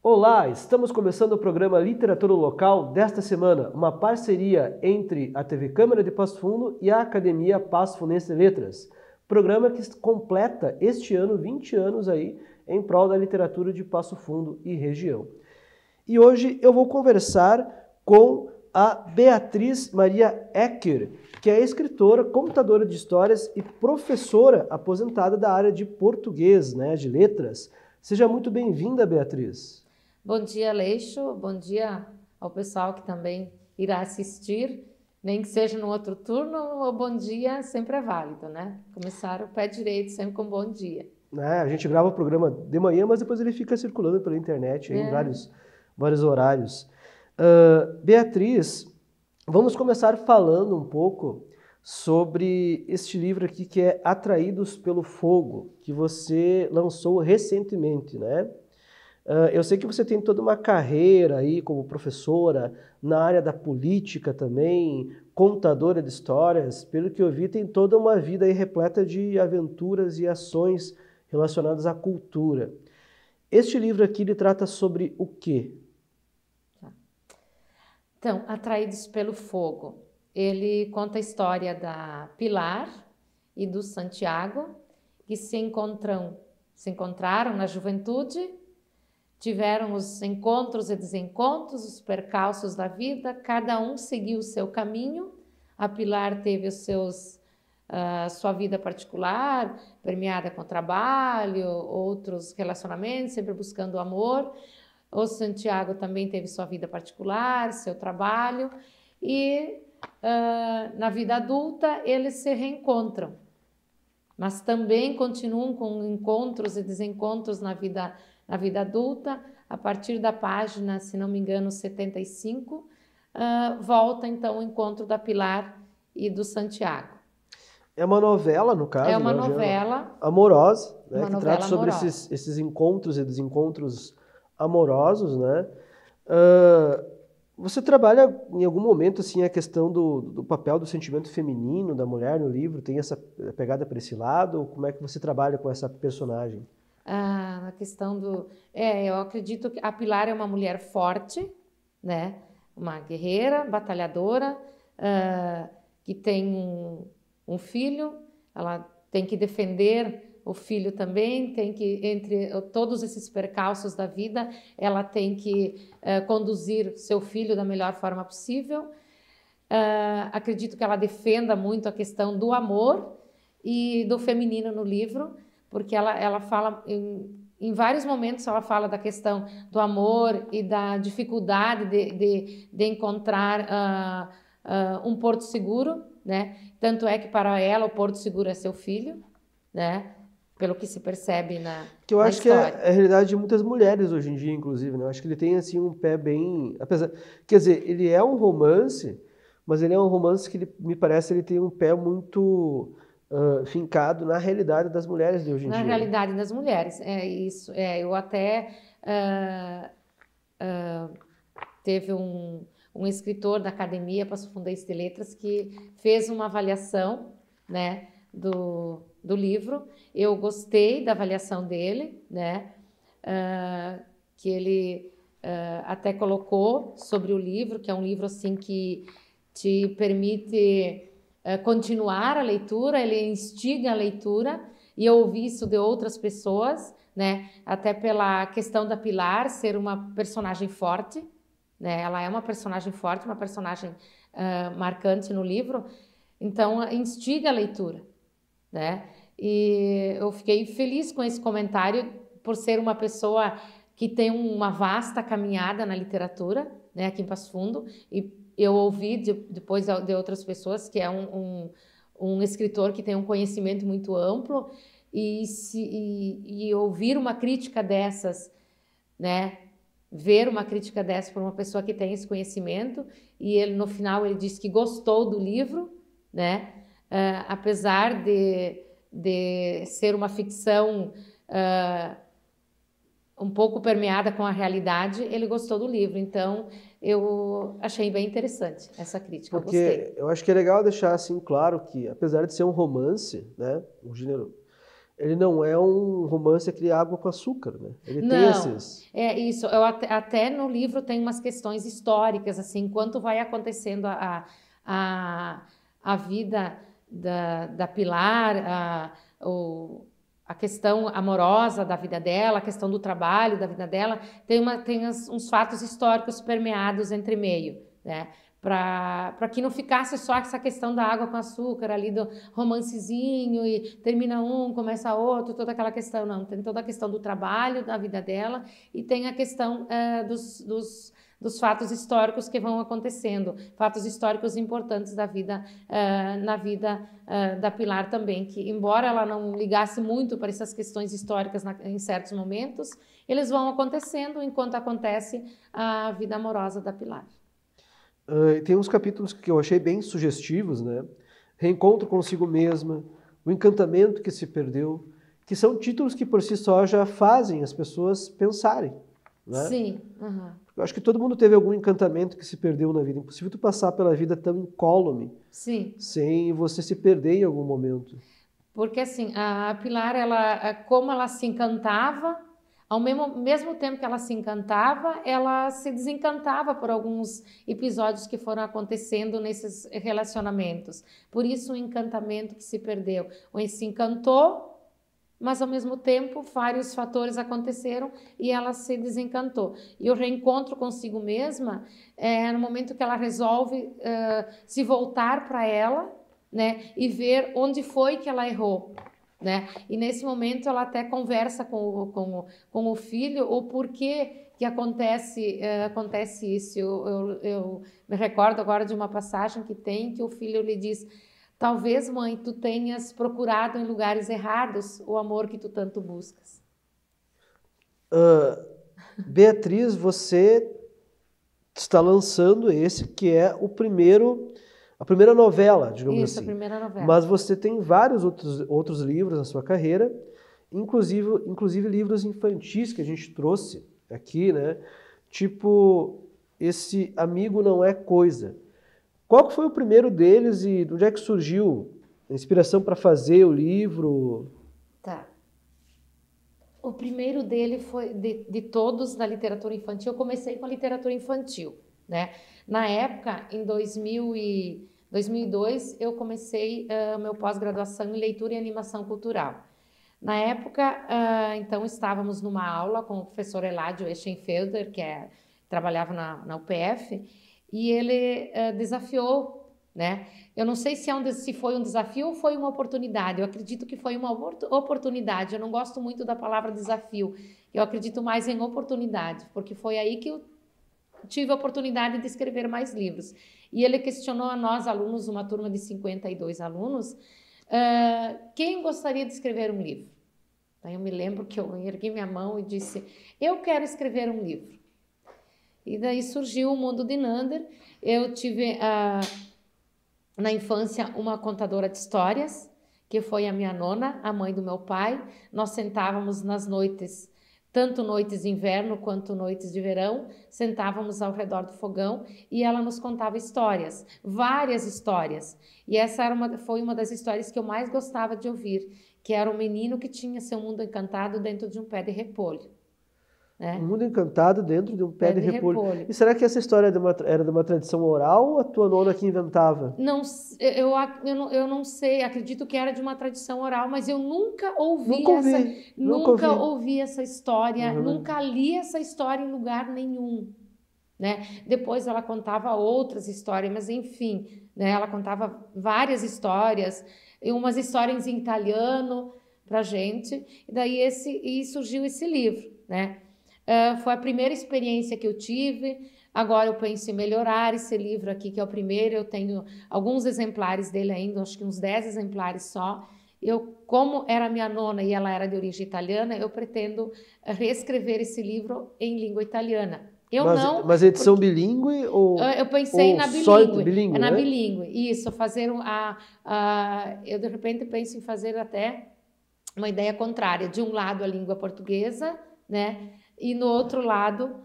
Olá, estamos começando o programa Literatura Local desta semana, uma parceria entre a TV Câmara de Passo Fundo e a Academia Passo Fundense de Letras. Programa que completa este ano 20 anos aí em prol da literatura de Passo Fundo e região. E hoje eu vou conversar com a Beatriz Maria Ecker, que é escritora, contadora de histórias e professora aposentada da área de português, de letras. Seja muito bem-vinda, Beatriz. Bom dia, Aleixo. Bom dia ao pessoal que também irá assistir, nem que seja no outro turno, o bom dia sempre é válido, né? Começar o pé direito sempre com bom dia. A gente grava o programa de manhã, mas depois ele fica circulando pela internet em vários horários. Beatriz, vamos começar falando um pouco sobre este livro aqui que é Atraídos pelo Fogo, que você lançou recentemente, né? Eu sei que você tem toda uma carreira aí como professora na área da política também, contadora de histórias. Pelo que eu vi, tem toda uma vida aí repleta de aventuras e ações relacionadas à cultura. Este livro aqui, ele trata sobre o quê? Então, Atraídos pelo Fogo. Ele conta a história da Pilar e do Santiago, que se encontraram na juventude, tiveram os encontros e desencontros, os percalços da vida, cada um seguiu o seu caminho. A Pilar teve sua vida particular, permeada com trabalho, outros relacionamentos, sempre buscando o amor. O Santiago também teve sua vida particular, seu trabalho, e na vida adulta eles se reencontram, mas também continuam com encontros e desencontros na vida adulta. A partir da página, se não me engano, 75, volta então o encontro da Pilar e do Santiago. É uma novela, no caso. É uma novela amorosa, né, uma que novela trata sobre amorosa. esses encontros e desencontros amorosos, né? Você trabalha em algum momento assim a questão do papel do sentimento feminino da mulher no livro? Tem essa pegada para esse lado? Ou como é que você trabalha com essa personagem? A questão eu acredito que a Pilar é uma mulher forte, né? Uma guerreira, batalhadora, que tem um filho. Ela tem que defender o filho também, tem que, entre todos esses percalços da vida, ela tem que conduzir seu filho da melhor forma possível. Acredito que ela defenda muito a questão do amor e do feminino no livro, porque ela fala, em vários momentos ela fala da questão do amor e da dificuldade de encontrar um porto seguro, né? Tanto é que para ela o porto seguro é seu filho, né? Pelo que se percebe na que eu acho história. Que é a realidade de muitas mulheres hoje em dia, inclusive, né? Eu acho que ele tem assim um pé bem, quer dizer, ele é um romance, mas ele é um romance que me parece ele tem um pé muito fincado na realidade das mulheres de hoje em dia. Na realidade das mulheres, é isso. Eu até teve um escritor da Academia Passo Fundense de Letras que fez uma avaliação, né, do livro. Eu gostei da avaliação dele, né, que ele até colocou sobre o livro, que é um livro assim que te permite continuar a leitura, ele instiga a leitura, e eu ouvi isso de outras pessoas, né, até pela questão da Pilar ser uma personagem forte, né, ela é uma personagem forte, uma personagem marcante no livro, então instiga a leitura, né, e eu fiquei feliz com esse comentário por ser uma pessoa que tem uma vasta caminhada na literatura, né, aqui em Passo Fundo, e eu ouvi depois de outras pessoas que é um escritor que tem um conhecimento muito amplo, e ouvir uma crítica dessas, né, ver uma crítica dessa por uma pessoa que tem esse conhecimento, e ele no final ele disse que gostou do livro, né, apesar de ser uma ficção um pouco permeada com a realidade, ele gostou do livro. Então, eu achei bem interessante essa crítica. Porque eu gostei. eu acho que é legal deixar assim claro que, apesar de ser um romance, né, um gênero, ele não é um romance aquele água com açúcar, né? Ele tem Não, esses... é isso. Eu até no livro tem umas questões históricas, assim, enquanto vai acontecendo a vida da Pilar, a questão amorosa da vida dela, a questão do trabalho da vida dela, tem uns fatos históricos permeados entre meio, né? Para que não ficasse só essa questão da água com açúcar ali do romancezinho e termina um, começa outro, toda aquela questão, não. Tem toda a questão do trabalho, da vida dela e tem a questão dos fatos históricos que vão acontecendo, fatos históricos importantes da vida, na vida da Pilar também, que embora ela não ligasse muito para essas questões históricas em certos momentos, eles vão acontecendo enquanto acontece a vida amorosa da Pilar. Tem uns capítulos que eu achei bem sugestivos, né? Reencontro consigo mesma, o encantamento que se perdeu, que são títulos que por si só já fazem as pessoas pensarem, né? Sim. Uhum. Eu acho que todo mundo teve algum encantamento que se perdeu na vida. Impossível tu passar pela vida tão incólume, Sim. sem você se perder em algum momento. Porque assim, a Pilar, como ela se encantava, ao mesmo tempo que ela se encantava, ela se desencantava por alguns episódios que foram acontecendo nesses relacionamentos. Por isso o encantamento que se perdeu. Ou se encantou, mas ao mesmo tempo vários fatores aconteceram e ela se desencantou. E o reencontro consigo mesma é no momento que ela resolve se voltar para ela, né, e ver onde foi que ela errou. Né? E nesse momento ela até conversa com o filho o porquê que acontece isso. Eu me recordo agora de uma passagem que tem que o filho lhe diz: talvez, mãe, tu tenhas procurado em lugares errados o amor que tu tanto buscas. Beatriz, você está lançando esse que é a primeira novela, digamos Isso, assim. a primeira novela. Mas você tem vários outros livros na sua carreira, inclusive livros infantis que a gente trouxe aqui, né? Tipo, esse Amigo Não É Coisa. Qual que foi o primeiro deles e de onde é que surgiu a inspiração para fazer o livro? Tá. O primeiro dele foi, de todos da literatura infantil, eu comecei com a literatura infantil, né? Na época, em 2002, eu comecei meu pós-graduação em leitura e animação cultural. Na época, então, estávamos numa aula com o professor Eladio Eschenfelder, que trabalhava na UPF, e ele desafiou, né? Eu não sei se foi um desafio ou foi uma oportunidade. Eu acredito que foi uma oportunidade. Eu não gosto muito da palavra desafio. Eu acredito mais em oportunidade, porque foi aí que eu tive a oportunidade de escrever mais livros. E ele questionou a nós, alunos, uma turma de 52 alunos, quem gostaria de escrever um livro? Aí eu me lembro que eu ergui minha mão e disse: eu quero escrever um livro. E daí surgiu o Mundo de Nander. Eu tive na infância uma contadora de histórias, que foi a minha nona, a mãe do meu pai. Nós sentávamos nas noites, tanto noites de inverno quanto noites de verão, sentávamos ao redor do fogão e ela nos contava histórias, várias histórias. E essa foi uma das histórias que eu mais gostava de ouvir, que era um menino que tinha seu mundo encantado dentro de um pé de repolho. Um mundo encantado dentro de um pé de repolho. E será que essa história era de uma tradição oral ou a tua nona que inventava? Não, eu não sei, acredito que era de uma tradição oral, mas eu nunca ouvi essa história, nunca li essa história em lugar nenhum. Né? Depois ela contava outras histórias, mas enfim, né? Ela contava várias histórias, e umas histórias em italiano pra gente, e surgiu esse livro, né? Foi a primeira experiência que eu tive. Agora eu penso em melhorar esse livro aqui, que é o primeiro. Eu tenho alguns exemplares dele ainda, acho que uns 10 exemplares só. Como era minha nona e ela era de origem italiana, eu pretendo reescrever esse livro em língua italiana. Mas edição bilíngue ou eu pensei na bilíngue. Só bilíngue, na né? bilíngue. Isso, fazer eu de repente penso em fazer até uma ideia contrária. De um lado a língua portuguesa, né? e no outro lado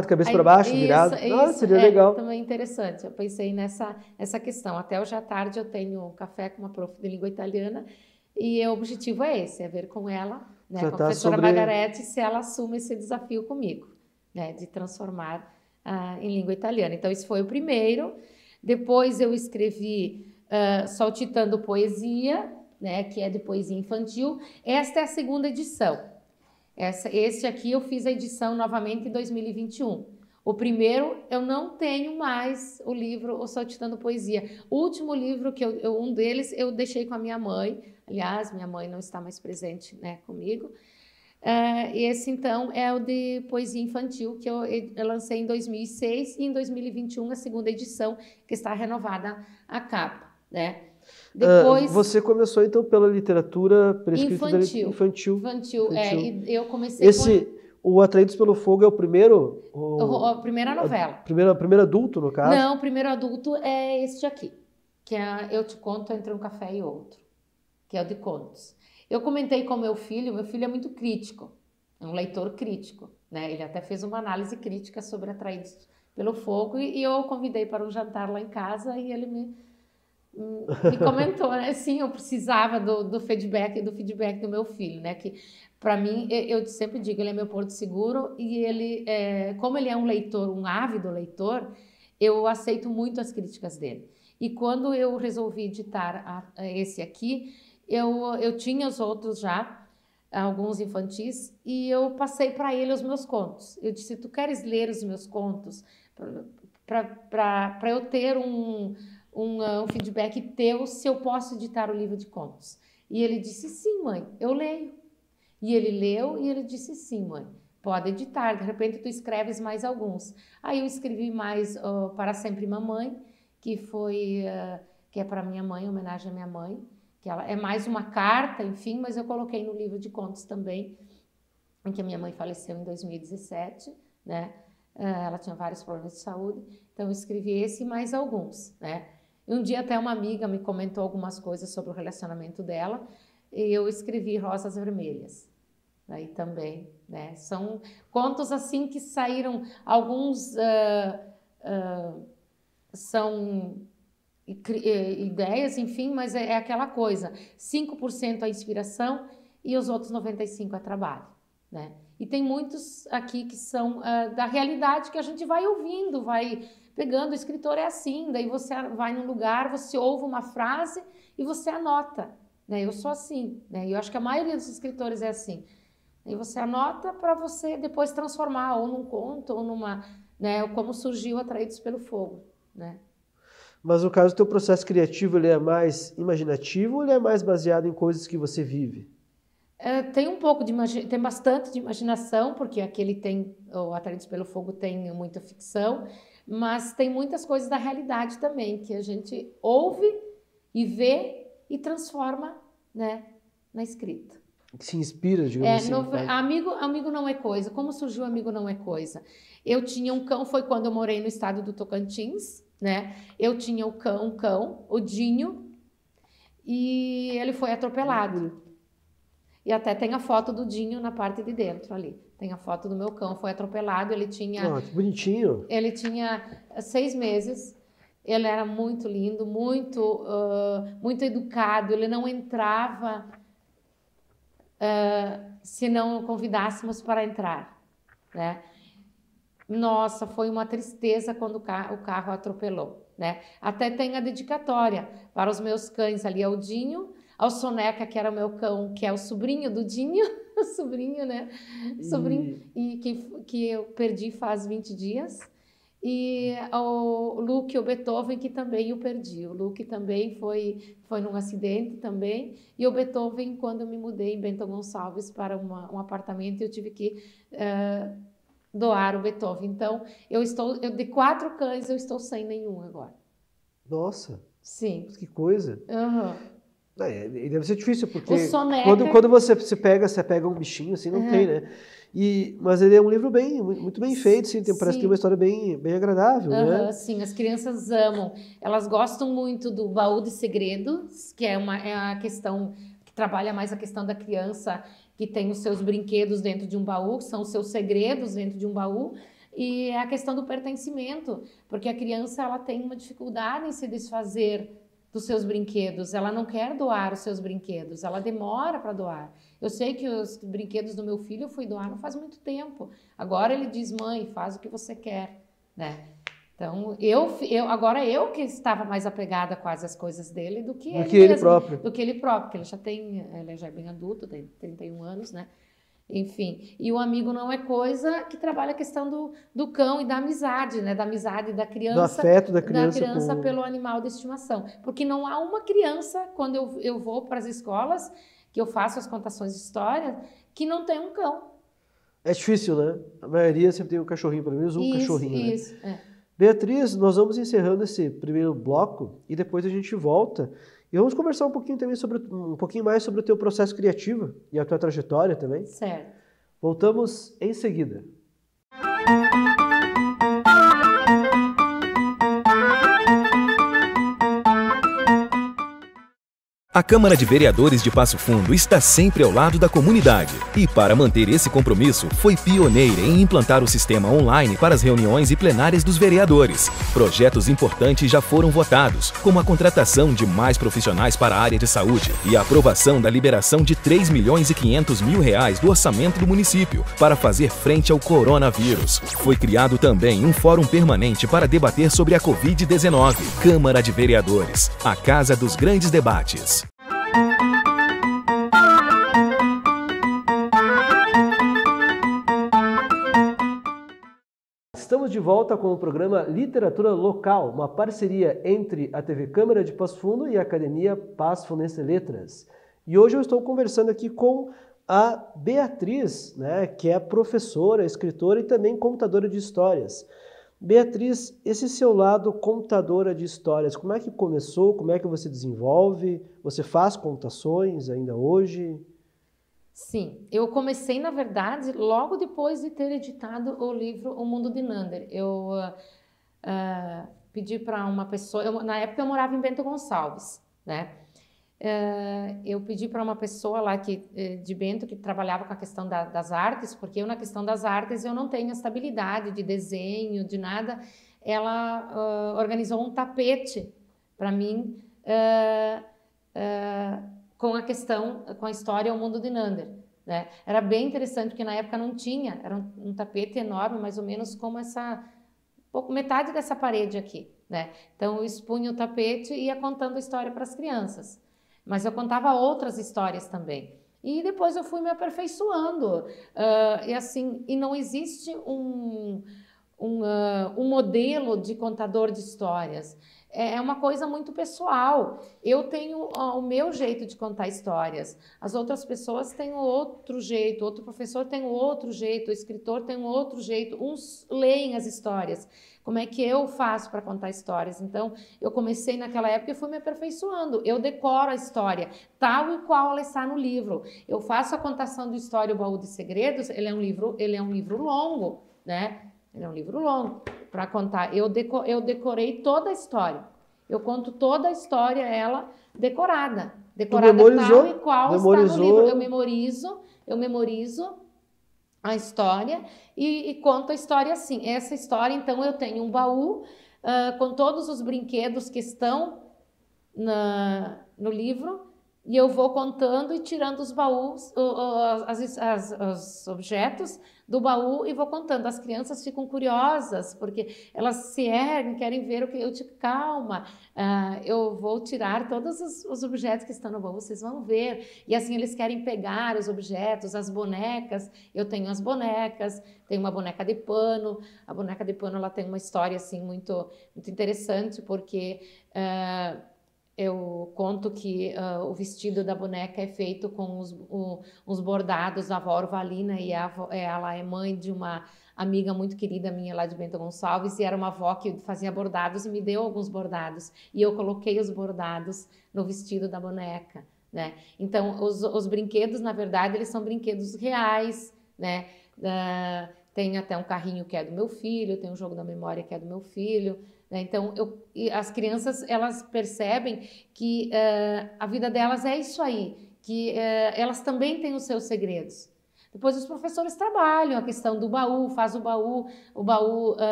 de cabeça para baixo, virado. Seria legal. Também interessante. Eu pensei nessa questão. Até hoje à tarde eu tenho um café com uma prof de língua italiana e o objetivo é esse, é ver com ela, né, com a professora Margarete, se ela assume esse desafio comigo, né, de transformar em língua italiana. Então, esse foi o primeiro. Depois eu escrevi Saltitando Poesia, né, que é de poesia infantil. Esta é a segunda edição. Esse aqui eu fiz a edição novamente em 2021. O primeiro, eu não tenho mais o livro O Saltitando Poesia. O último livro, um deles, eu deixei com a minha mãe. Aliás, minha mãe não está mais presente, né, comigo. Esse, então, é o de poesia infantil, que eu lancei em 2006 e em 2021 a segunda edição, que está renovada a capa, né? Depois, você começou, então, pela literatura, pela escrita infantil. E eu comecei O Atraídos pelo Fogo é o primeiro? A primeira novela. Primeiro adulto, no caso? Não, o primeiro adulto é este aqui, que é Eu Te Conto Entre um Café e Outro, que é o de contos. Eu comentei com meu filho é muito crítico, é um leitor crítico, né? Ele até fez uma análise crítica sobre Atraídos pelo Fogo e eu o convidei para um jantar lá em casa e ele me comentou, né? Sim, eu precisava do feedback do meu filho, né? Que para mim, eu sempre digo, ele é meu porto seguro e ele, como ele é um leitor, um ávido leitor, eu aceito muito as críticas dele. E quando eu resolvi editar esse aqui, eu tinha os outros já, alguns infantis, e eu passei para ele os meus contos. Eu disse, tu queres ler os meus contos para eu ter um feedback teu se eu posso editar o livro de contos? E ele disse, sim, mãe, eu leio. E ele leu e ele disse, sim, mãe, pode editar, de repente tu escreves mais alguns. Aí eu escrevi mais Para Sempre Mamãe, que é para minha mãe, homenagem à minha mãe, que ela é mais uma carta, enfim, mas eu coloquei no livro de contos também, em que a minha mãe faleceu em 2017, né? Ela tinha vários problemas de saúde, então eu escrevi esse e mais alguns, né? E um dia até uma amiga me comentou algumas coisas sobre o relacionamento dela e eu escrevi Rosas Vermelhas. Aí também, né? São contos assim que saíram, alguns são ideias, enfim, mas é aquela coisa, 5% a inspiração e os outros 95% é trabalho, né? E tem muitos aqui que são da realidade que a gente vai ouvindo, vai pegando, o escritor é assim, daí você vai num lugar, você ouve uma frase e você anota, né? Eu sou assim, né? E eu acho que a maioria dos escritores é assim. E você anota para você depois transformar ou num conto ou numa, né, como surgiu Atraídos pelo Fogo, né? Mas no caso, o teu processo criativo, ele é mais imaginativo ou ele é mais baseado em coisas que você vive? Tem tem bastante de imaginação, porque aquele o Atraídos pelo Fogo tem muita ficção, mas tem muitas coisas da realidade também, que a gente ouve e vê e transforma, né, na escrita. Se inspira, digamos assim. Amigo não é coisa. Como surgiu Amigo Não É Coisa? Eu tinha um cão, foi quando eu morei no estado do Tocantins, né? Eu tinha um cão, o Dinho, e ele foi atropelado. E até tem a foto do Dinho na parte de dentro ali. Tem a foto do meu cão, foi atropelado, ele tinha... que bonitinho! Ele tinha 6 meses, ele era muito lindo, muito educado, ele não entrava se não o convidássemos para entrar, né? Nossa, foi uma tristeza quando o carro atropelou, né? Até tem a dedicatória para os meus cães ali, ao Dinho, ao Soneca, que era o meu cão, que é o sobrinho do Dinho, o sobrinho, né? Sobrinho, e que eu perdi faz 20 dias. E o Luke, o Beethoven, que também eu perdi. O Luke também foi num acidente também. E o Beethoven, quando eu me mudei em Bento Gonçalves para um apartamento, eu tive que doar o Beethoven. Então, de 4 cães, eu estou sem nenhum agora. Nossa! Sim. Que coisa! Uhum. E deve ser difícil, porque Soneca... quando você pega um bichinho, assim, não tem, né? Mas ele é um livro muito bem feito, assim, parece que tem uma história bem agradável, né? Sim, as crianças amam. Elas gostam muito do Baú de Segredos, que é a questão que trabalha mais a questão da criança que tem os seus brinquedos dentro de um baú, que são os seus segredos dentro de um baú, e é a questão do pertencimento, porque a criança ela tem uma dificuldade em se desfazer dos seus brinquedos, ela não quer doar os seus brinquedos, ela demora para doar. Eu sei que os brinquedos do meu filho eu fui doar não faz muito tempo, agora ele diz, mãe, faz o que você quer, né? Então, agora eu que estava mais apegada quase às coisas dele do que ele próprio. Do que ele próprio, porque ele já é bem adulto, tem 31 anos, né? Enfim, e o amigo não é coisa que trabalha a questão do cão e da amizade, né? Da amizade da criança. Do afeto da criança pelo animal de estimação. Porque não há uma criança, quando eu vou para as escolas, que eu faço as contações de história, que não tem um cão. É difícil, né? A maioria sempre tem um cachorrinho, pelo menos cachorrinho. Isso, né? Beatriz, nós vamos encerrando esse primeiro bloco e depois a gente volta e vamos conversar um pouquinho também um pouquinho mais sobre o teu processo criativo e a tua trajetória também. Certo. Voltamos em seguida. A Câmara de Vereadores de Passo Fundo está sempre ao lado da comunidade e, para manter esse compromisso, foi pioneira em implantar o sistema online para as reuniões e plenárias dos vereadores. Projetos importantes já foram votados, como a contratação de mais profissionais para a área de saúde e a aprovação da liberação de R$3.500.000 do orçamento do município para fazer frente ao coronavírus. Foi criado também um fórum permanente para debater sobre a Covid-19. Câmara de Vereadores, a casa dos grandes debates. Estamos de volta com o programa Literatura Local, uma parceria entre a TV Câmara de Passo Fundo e a Academia Passo Fundense Letras. E hoje eu estou conversando aqui com a Beatriz, né, que é professora, escritora e também contadora de histórias. Beatriz, esse seu lado contadora de histórias, como é que começou? Como é que você desenvolve? Você faz contações ainda hoje? Sim, eu comecei, na verdade, logo depois de ter editado o livro O Mundo de Nander. Eu pedi para uma pessoa, na época eu morava em Bento Gonçalves, né? Eu pedi para uma pessoa lá de Bento que trabalhava com a questão das artes, porque eu na questão das artes eu não tenho estabilidade de desenho, de nada. Ela organizou um tapete para mim com a história O Mundo de Nander, né? Era bem interessante, porque na época não tinha, era um tapete enorme, mais ou menos como metade dessa parede aqui, né? Então eu expunha o tapete e ia contando a história para as crianças. Mas eu contava outras histórias também. E depois eu fui me aperfeiçoando. E não existe um modelo de contador de histórias. É uma coisa muito pessoal. Eu tenho o meu jeito de contar histórias. As outras pessoas têm outro jeito, outro professor tem outro jeito, o escritor tem outro jeito. Uns leem as histórias. Como é que eu faço para contar histórias? Então, eu comecei naquela época e fui me aperfeiçoando. Eu decoro a história, tal e qual ela está no livro. Eu faço a contação de história, O Baú de Segredos, ele é um livro longo, né? Ele é um livro longo para contar. Eu decorei toda a história. Eu conto toda a história, ela decorada. Decorada tal e qual está no livro. Eu memorizo a história e conto a história assim. Essa história, então, eu tenho um baú com todos os brinquedos que estão no livro. E eu vou contando e tirando os baús, os objetos do baú e vou contando. As crianças ficam curiosas, porque elas se erguem, querem ver o que eu te calma. Eu vou tirar todos os objetos que estão no baú, vocês vão ver. E assim eles querem pegar os objetos, as bonecas. Eu tenho as bonecas, tenho uma boneca de pano. A boneca de pano ela tem uma história assim, muito, muito interessante, porque eu conto que o vestido da boneca é feito com os bordados da avó Orvalina, e ela é mãe de uma amiga muito querida minha lá de Bento Gonçalves, e era uma avó que fazia bordados e me deu alguns bordados, e eu coloquei os bordados no vestido da boneca, né? Então, os brinquedos, na verdade, eles são brinquedos reais, né? Tem até um carrinho que é do meu filho, tem um jogo da memória que é do meu filho. Então, as crianças, elas percebem que a vida delas é isso aí, que elas também têm os seus segredos. Depois os professores trabalham a questão do baú, faz o baú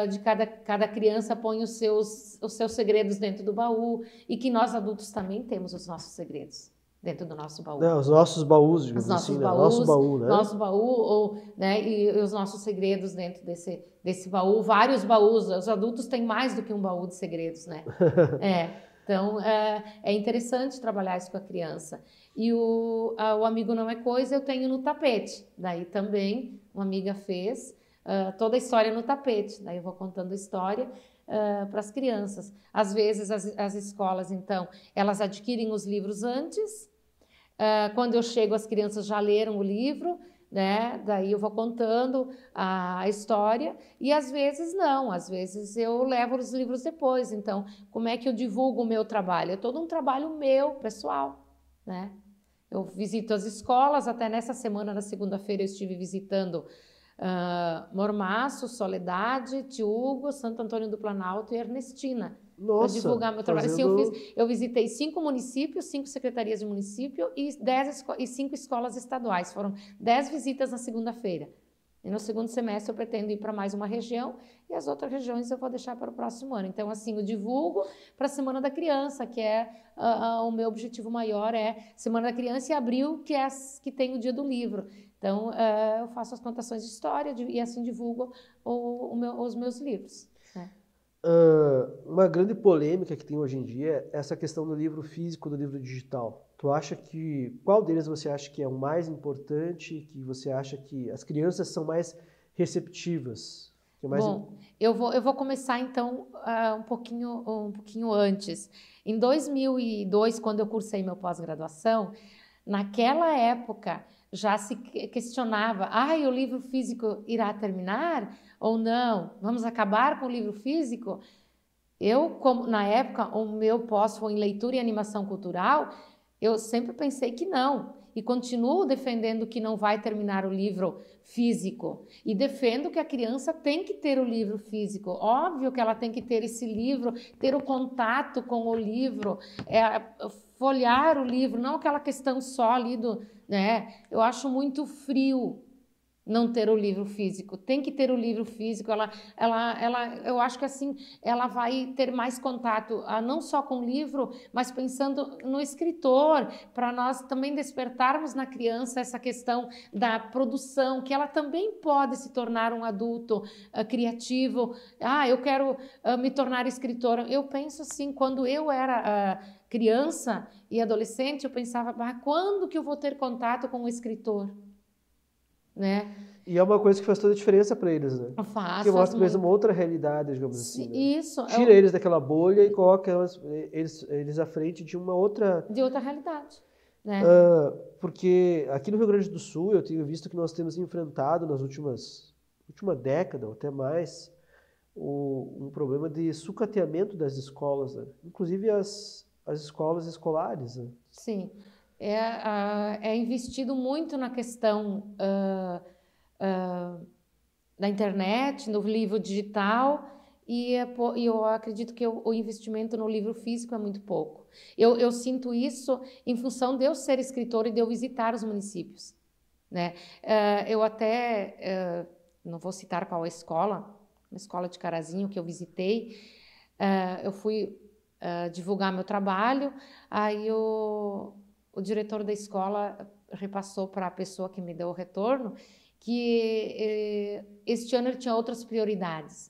de cada criança põe os seus segredos dentro do baú, e que nós adultos também temos os nossos segredos dentro do nosso baú. Não, os nossos baús, digamos assim, né? Nosso baú, né? Nosso baú, né? E os nossos segredos dentro desse baú, vários baús. Os adultos têm mais do que um baú de segredos, né? Então, é interessante trabalhar isso com a criança. E o Amigo Não É Coisa eu tenho no tapete. Daí também uma amiga fez toda a história no tapete. Daí eu vou contando a história para as crianças. Às vezes as escolas, então, elas adquirem os livros antes. Quando eu chego, as crianças já leram o livro, né? Daí eu vou contando a história, e às vezes não, às vezes eu levo os livros depois. Então, como é que eu divulgo o meu trabalho? É todo um trabalho meu, pessoal, né? Eu visito as escolas, até nessa semana, na segunda-feira, eu estive visitando Mormaço, Soledade, Tiúgo, Santo Antônio do Planalto e Ernestina. Para divulgar meu trabalho. Sim, eu visitei 5 municípios, 5 secretarias de município e 5 escolas estaduais. Foram 10 visitas na segunda-feira. E no segundo semestre eu pretendo ir para mais uma região, e as outras regiões eu vou deixar para o próximo ano. Então, assim, eu divulgo para a Semana da Criança, que é o meu objetivo maior, Semana da Criança, e abril, que tem o Dia do Livro. Então, eu faço as contações de história e assim divulgo os meus livros. Uma grande polêmica que tem hoje em dia é essa questão do livro físico, do livro digital. Qual deles você acha que é o mais importante, que você acha que as crianças são mais receptivas? Bom, eu vou começar então um pouquinho antes. Em 2002, quando eu cursei meu pós-graduação, naquela época já se questionava, o livro físico irá terminar ou não? Vamos acabar com o livro físico? Na época, o meu pós foi em leitura e animação cultural, eu sempre pensei que não. E continuo defendendo que não vai terminar o livro físico. E defendo que a criança tem que ter o livro físico. Óbvio que ela tem que ter esse livro, ter o contato com o livro, folhear o livro, não aquela questão só ali né? Eu acho muito frio não ter o livro físico. Tem que ter o livro físico. Eu acho que assim ela vai ter mais contato, não só com o livro, mas pensando no escritor, para nós também despertarmos na criança essa questão da produção, que ela também pode se tornar um adulto criativo. Eu quero me tornar escritora. Eu penso assim, quando eu era criança e adolescente, eu pensava, quando que eu vou ter contato com o escritor? Né? E é uma coisa que faz toda a diferença para eles, né? Que mostra para eles uma outra realidade, digamos assim. Né? Isso. Tira eles daquela bolha e coloca eles à frente de uma outra... De outra realidade. Né? Porque aqui no Rio Grande do Sul, eu tenho visto que nós temos enfrentado nas última década, ou até mais, um problema de sucateamento das escolas, né? Inclusive as escolas escolares. Né? Sim. É investido muito na questão da internet, no livro digital, e eu acredito que o investimento no livro físico é muito pouco. Eu sinto isso em função de eu ser escritora e de eu visitar os municípios. Né? Eu até, não vou citar qual escola, uma escola de Carazinho que eu visitei, eu fui divulgar meu trabalho, aí o diretor da escola repassou para a pessoa que me deu o retorno que este ano ele tinha outras prioridades.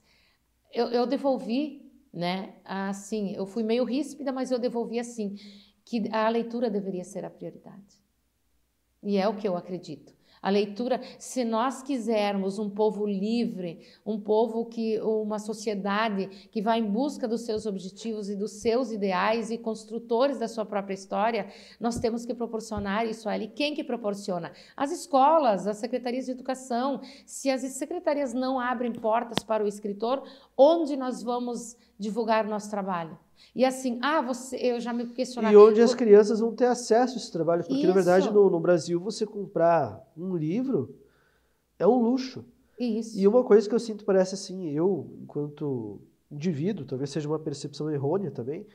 Eu devolvi, né? Assim, eu fui meio ríspida, mas eu devolvi assim, que a leitura deveria ser a prioridade. E é o que eu acredito. A leitura, se nós quisermos um povo livre, uma sociedade que vai em busca dos seus objetivos e dos seus ideais e construtores da sua própria história, nós temos que proporcionar isso a ele. Quem que proporciona? As escolas, as secretarias de educação. Se as secretarias não abrem portas para o escritor, onde nós vamos divulgar o nosso trabalho? E assim, eu já me questionava... E onde as crianças vão ter acesso a esse trabalho, porque na verdade no Brasil você comprar um livro é um luxo. Isso. E uma coisa que eu sinto, parece assim, eu enquanto indivíduo, talvez seja uma percepção errônea também,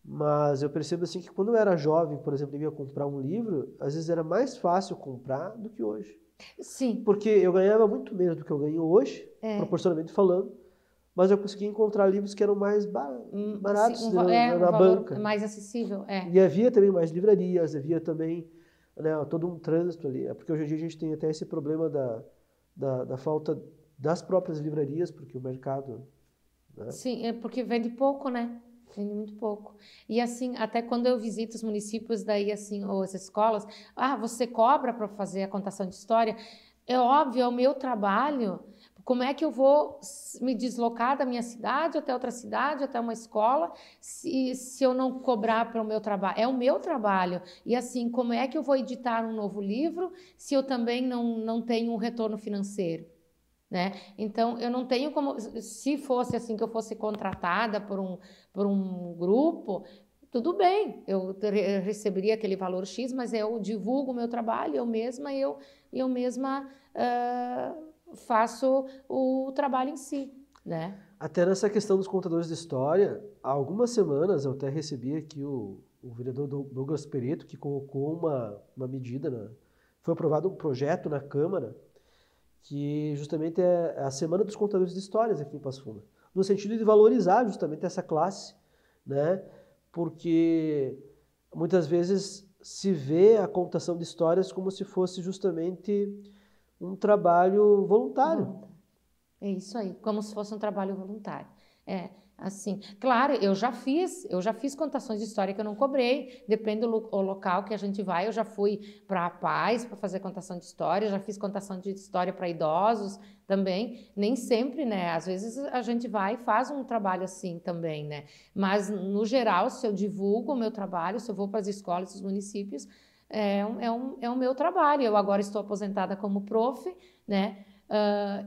Mas eu percebo assim que quando eu era jovem, por exemplo, eu ia comprar um livro, às vezes era mais fácil comprar do que hoje. Sim. Porque eu ganhava muito menos do que eu ganho hoje, proporcionalmente falando, mas eu conseguia encontrar livros que eram mais baratos Assim, na valor banca. mais acessível. E havia também mais livrarias, havia também, né, todo um trânsito ali. Porque hoje em dia a gente tem até esse problema da falta das próprias livrarias, porque o mercado... Né? Sim, é porque vende pouco, né? Vende muito pouco. E assim, até quando eu visito os municípios, daí assim, ou as escolas, você cobra para fazer a contação de história? É óbvio, é o meu trabalho. Como é que eu vou me deslocar da minha cidade até outra cidade, até uma escola, se eu não cobrar para o meu trabalho? É o meu trabalho. E assim, como é que eu vou editar um novo livro se eu também não tenho um retorno financeiro? Né? Então, eu não tenho como... Se fosse assim, que eu fosse contratada por um grupo, tudo bem, eu receberia aquele valor X, mas eu divulgo o meu trabalho, eu mesma faço o trabalho em si, né? Até nessa questão dos contadores de história, há algumas semanas eu até recebi aqui o vereador Douglas Pereto, que colocou uma medida, foi aprovado um projeto na Câmara, que justamente é a Semana dos Contadores de Histórias aqui em Passo Fundo, no sentido de valorizar justamente essa classe, né? Porque muitas vezes se vê a contação de histórias como se fosse justamente um trabalho voluntário. É isso aí, como se fosse um trabalho voluntário. Assim, claro, eu já fiz contações de história que eu não cobrei, depende do local que a gente vai. Eu já fui para a Paz para fazer contação de história, já fiz contação de história para idosos também, nem sempre, né? Às vezes a gente vai e faz um trabalho assim também, né? Mas, no geral, se eu divulgo o meu trabalho, se eu vou para as escolas, os municípios, é o meu trabalho. Eu agora estou aposentada como prof, né?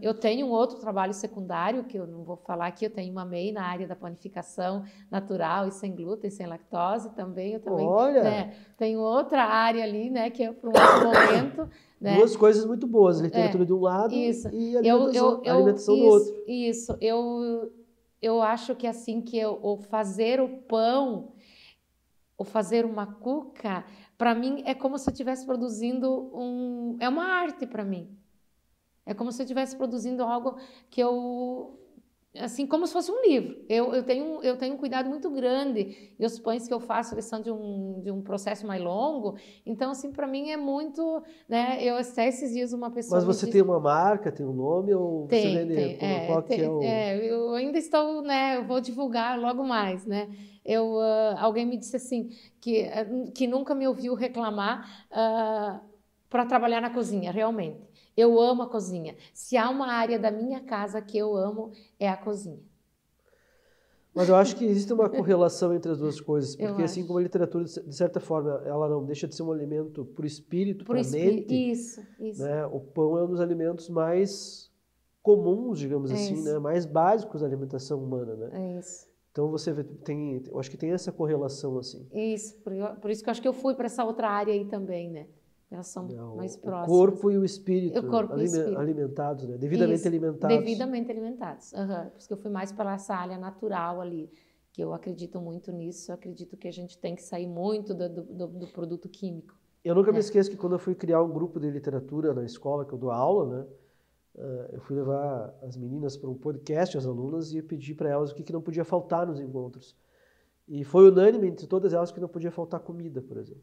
Eu tenho um outro trabalho secundário, que eu não vou falar aqui, eu tenho uma MEI na área da panificação natural e sem glúten, sem lactose também. Eu também, né, tenho outra área ali, né, que é para um outro momento. Né? Duas coisas muito boas, literatura de um lado e alimentação do outro. Isso, eu acho que assim, o fazer o pão, ou fazer uma cuca, para mim é como se eu estivesse produzindo é uma arte para mim. É como se eu estivesse produzindo algo que assim, como se fosse um livro. Eu tenho um cuidado muito grande, e os pães que eu faço, eles são de um processo mais longo, então, assim, para mim é muito, né, eu até esses dias uma pessoa... Mas você tem uma marca, tem um nome, ou você vende qual que é o... eu ainda estou, né, eu vou divulgar logo mais, né, alguém me disse assim, que nunca me ouviu reclamar para trabalhar na cozinha, realmente. Eu amo a cozinha. Se há uma área da minha casa que eu amo, é a cozinha. Mas eu acho que existe uma correlação entre as duas coisas, porque assim como a literatura, de certa forma, ela não deixa de ser um alimento para o espírito, para a mente. Isso. Né? O pão é um dos alimentos mais comuns, digamos assim, né? Mais básicos da alimentação humana, né? É isso. Então você eu acho que tem essa correlação assim. Isso, por isso que eu acho que eu fui para essa outra área aí também, né? Elas são mais próximas. O corpo e o espírito, alimentados, né? Devidamente alimentados. Devidamente alimentados. Por isso que eu fui mais para essa área natural ali, que eu acredito muito nisso. Eu acredito que a gente tem que sair muito do produto químico. Eu nunca me esqueço que quando eu fui criar um grupo de literatura na escola, que eu dou aula, né? Eu fui levar as meninas para um podcast, as alunas, e pedi para elas o que não podia faltar nos encontros. E foi unânime entre todas elas que não podia faltar comida, por exemplo.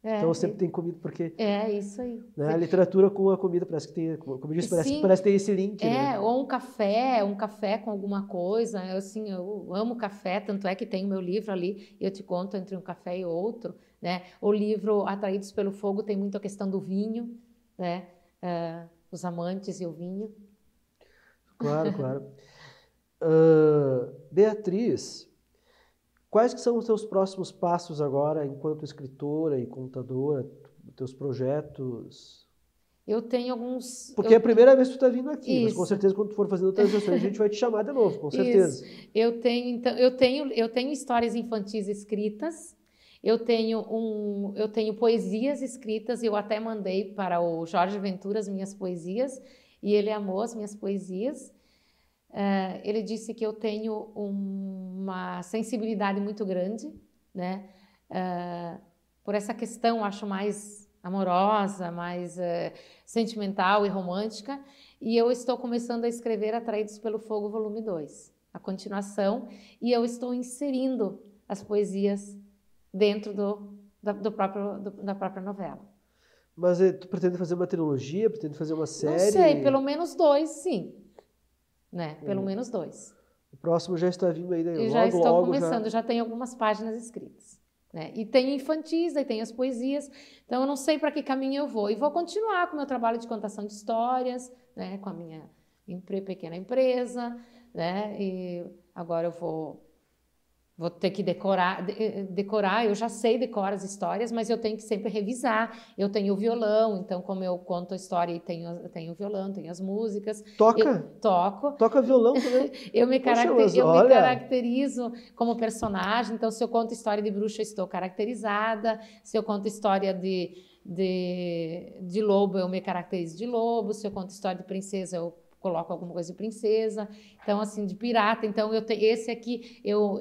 Então sempre tem comida, porque... isso aí. Né, a literatura com a comida parece que tem, como eu disse, parece que tem esse link. Né? Ou um café com alguma coisa. Eu amo café, tanto é que tem o meu livro ali, eu te conto entre um café e outro. Né? O livro Atraídos pelo Fogo tem muito a questão do vinho, né? Os amantes e o vinho. Claro. Beatriz, quais que são os teus próximos passos agora enquanto escritora e contadora, teus projetos? Eu tenho alguns... Porque é a primeira vez que tu está vindo aqui, mas com certeza quando tu for fazendo outras ações, a gente vai te chamar de novo, com certeza. Isso. Eu tenho histórias infantis escritas, eu tenho poesias escritas, eu até mandei para o Jorge Ventura as minhas poesias, e ele amou as minhas poesias. Ele disse que eu tenho uma sensibilidade muito grande, né? Por essa questão, acho mais amorosa, mais sentimental e romântica. E eu estou começando a escrever Atraídos pelo Fogo, volume 2, a continuação. E eu estou inserindo as poesias dentro da própria novela. Mas tu pretende fazer uma trilogia? Pretende fazer uma série? Não sei, pelo menos 2, sim. Né? Pelo menos 2. O próximo já está vindo aí, Eu já estou começando, já tenho algumas páginas escritas. Né? E tem infantis, aí tem as poesias. Então, eu não sei para que caminho eu vou. E vou continuar com o meu trabalho de contação de histórias, né? Com a minha pequena empresa. Né? E agora eu vou ter que decorar, eu já sei decorar as histórias, mas eu tenho que sempre revisar. Eu tenho o violão, então como eu conto a história e tenho o violão, tenho as músicas. Toca? Toco. Toca violão também? Eu me caracterizo como personagem, então se eu conto história de bruxa, eu estou caracterizada. Se eu conto história de lobo, eu me caracterizo de lobo. Se eu conto história de princesa, eu coloco alguma coisa de princesa, então assim, de pirata, então esse aqui, eu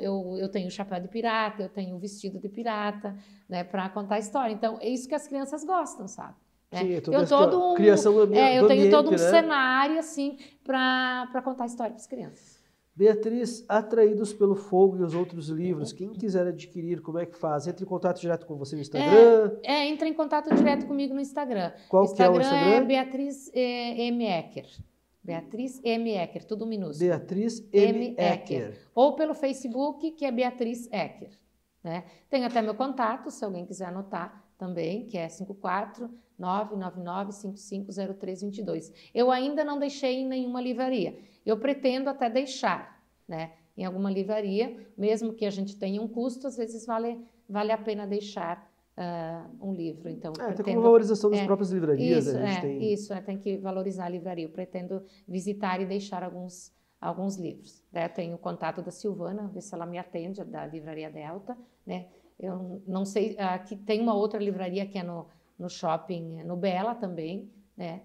tenho o chapéu de pirata, eu tenho o vestido de pirata, né, para contar a história, então é isso que as crianças gostam, sabe? Né? Sim, criação do ambiente, eu tenho todo um né? cenário, assim, para contar a história para as crianças. Beatriz, Atraídos pelo Fogo e os outros livros, quem quiser adquirir, como é que faz? Entre em contato direto com você no Instagram? Entra em contato direto comigo no Instagram. Qual que é o Instagram? É Beatriz M. Ecker. Beatriz M. Ecker, tudo minúsculo. Beatriz M. Ecker. Ou pelo Facebook, que é Beatriz Ecker. Né? Tem até meu contato, se alguém quiser anotar também, que é 54999550322. Eu ainda não deixei em nenhuma livraria. Eu pretendo até deixar, né, em alguma livraria, mesmo que a gente tenha um custo, às vezes vale a pena deixar um livro. Então, tem como valorização das próprias livrarias. Tem que valorizar a livraria. Eu pretendo visitar e deixar alguns livros. Né? Eu tenho o contato da Silvana, ver se ela me atende, da Livraria Delta. Né? Eu não sei, aqui tem uma outra livraria que é no shopping, no Bela também, né?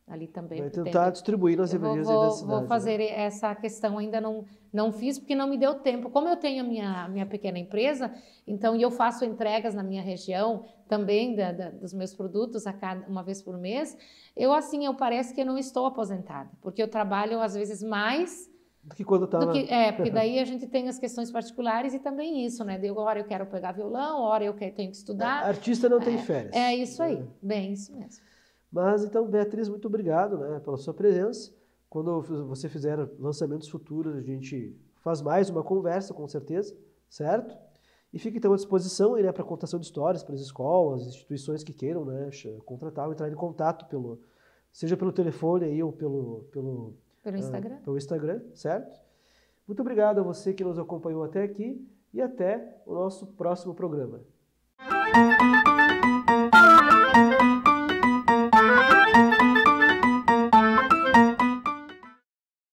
Ali também. Vai tentar distribuir nas livrarias aí da cidade. Vou fazer essa questão, ainda não fiz, porque não me deu tempo. Como eu tenho a minha pequena empresa, então, e eu faço entregas na minha região também dos meus produtos uma vez por mês, eu parece que eu não estou aposentada, porque eu trabalho às vezes mais do que quando estava... porque daí a gente tem as questões particulares e também isso, né? De hora eu quero pegar violão, hora eu tenho que estudar. Artista não tem férias. É isso aí, bem isso mesmo. Mas então, Beatriz, muito obrigado, né, pela sua presença. Quando você fizer lançamentos futuros, a gente faz mais uma conversa, com certeza, certo? E fica então à disposição aí, né, para contação de histórias para as escolas, instituições que queiram, né, contratar ou entrar em contato seja pelo telefone aí ou pelo Instagram. Pelo Instagram, certo? Muito obrigado a você que nos acompanhou até aqui e até o nosso próximo programa.